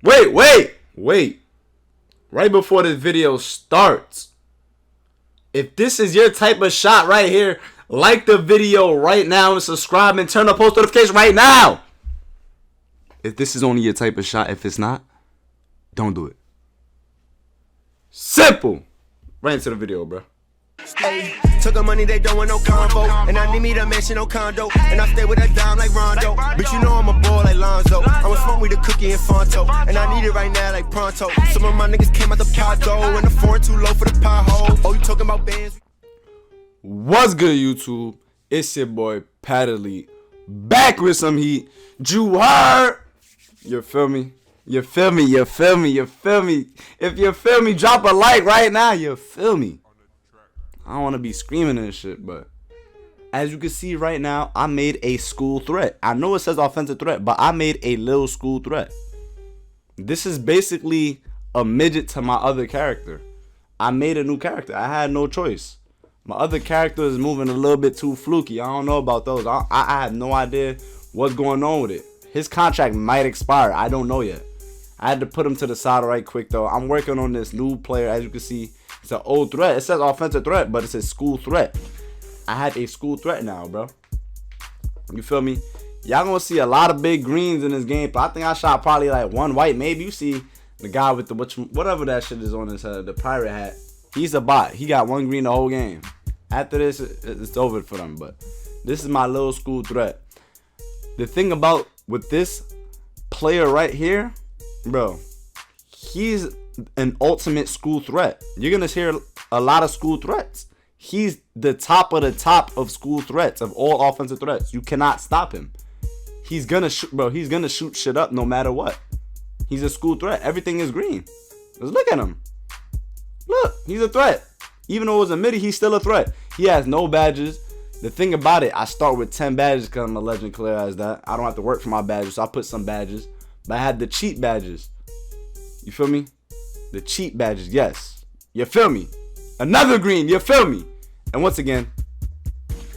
Wait. Right before this video starts, if this is your type of shot right here, like the video right now and subscribe and turn on post notifications right now. If this is only your type of shot, if it's not, don't do it. Simple. Right into the video, bro. Hey, took her money, they don't want no combo. And I need me to mention no condo. And I stay with a dime like Rondo. But you know I'm a boy like Lonzo. I'ma smoke with the cookie and Fonto. And I need it right now like pronto. Some of my niggas came out the Pado. And the foreign too low for the pothole. Oh, you talking about bands? What's good, YouTube? It's your boy PatElite, back with some heat. You heard? You feel me? You feel me? You feel me? You feel me? If you feel me, drop a like right now. You feel me? I don't want to be screaming and shit, but as you can see right now, I made a school threat. I know it says offensive threat, but I made a little school threat. This is basically a midget to my other character. I made a new character. I had no choice. My other character is moving a little bit too fluky. I don't know about those. I have no idea what's going on with it. His contract might expire. I don't know yet. I had to put him to the side right quick, though. I'm working on this new player. As you can see, it's an old threat. It says offensive threat, but it says school threat. I had a school threat now, bro. You feel me? Y'all gonna see a lot of big greens in this game, but I think I shot probably like one white. Maybe you see the guy with the whatever that shit is on his head, the pirate hat. He's a bot. He got one green the whole game. After this, it's over for them. But this is my little school threat. The thing about with this player right here, bro, he's an ultimate school threat. You're gonna hear a lot of school threats. He's the top of school threats, of all offensive threats. You cannot stop him. He's gonna shoot, bro. He's gonna shoot shit up no matter what. He's a school threat. Everything is green. Just look at him. Look, he's a threat. Even though it was a midi, he's still a threat. He has no badges. The thing about it, I start with 10 badges because I'm a legend clear as that. I don't have to work for my badges, so I put some badges. But I had the cheat badges. You feel me? The cheat badges, yes. You feel me? Another green, you feel me? And once again,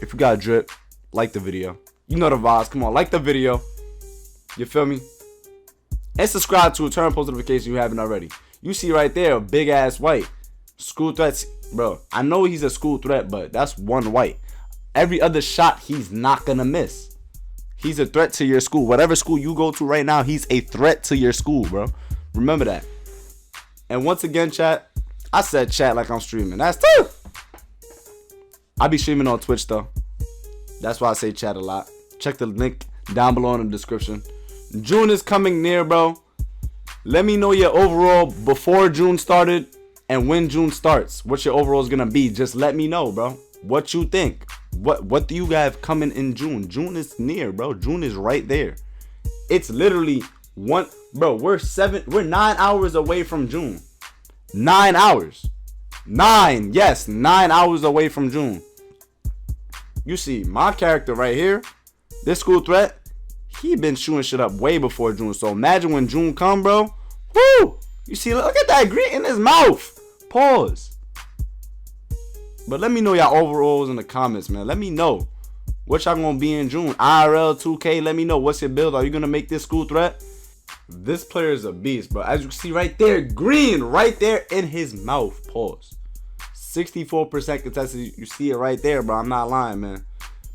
if you got drip, like the video. You know the vibes, come on, like the video. You feel me? And subscribe to turn on post notifications if you haven't already. You see right there, a big ass white. School threats, bro. I know he's a school threat, but that's one white. Every other shot, he's not gonna miss. He's a threat to your school. Whatever school you go to right now, he's a threat to your school, bro. Remember that. And once again, chat, I said chat like I'm streaming. That's tough. I be streaming on Twitch, though. That's why I say chat a lot. Check the link down below in the description. June is coming near, bro. Let me know your overall before June started and when June starts. What your overall is gonna be. Just let me know, bro. What you think. What do you have coming in June? June is near, bro. June is right there. It's literally one, bro. We're 9 hours away from June. 9 hours. 9 hours away from June. You see my character right here, this school threat, he been shooting shit up way before June. So imagine when June come, bro. Woo! You see, look at that green in his mouth. Pause. But let me know y'all overalls in the comments, man. Let me know what y'all gonna be in June. IRL, 2K, let me know what's your build. Are you gonna make this school threat? This player is a beast, bro. As you can see right there, green right there in his mouth. Pause. 64% contested. You see it right there, bro. I'm not lying, man.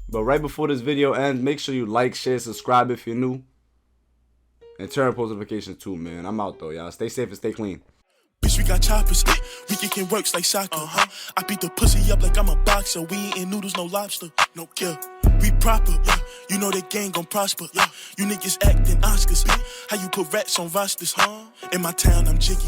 But right before this video ends, make sure you like, share, subscribe if you're new. And turn on post notifications too, man. I'm out though, y'all. Stay safe and stay clean. Bitch, we got choppers. We kicking works like soccer. I beat the pussy up like I'm a boxer. We eating noodles, no lobster. No kill. We proper. You know the gang gon' prosper. You niggas acting Oscars. How you put rats on rosters? In my town, I'm jiggy.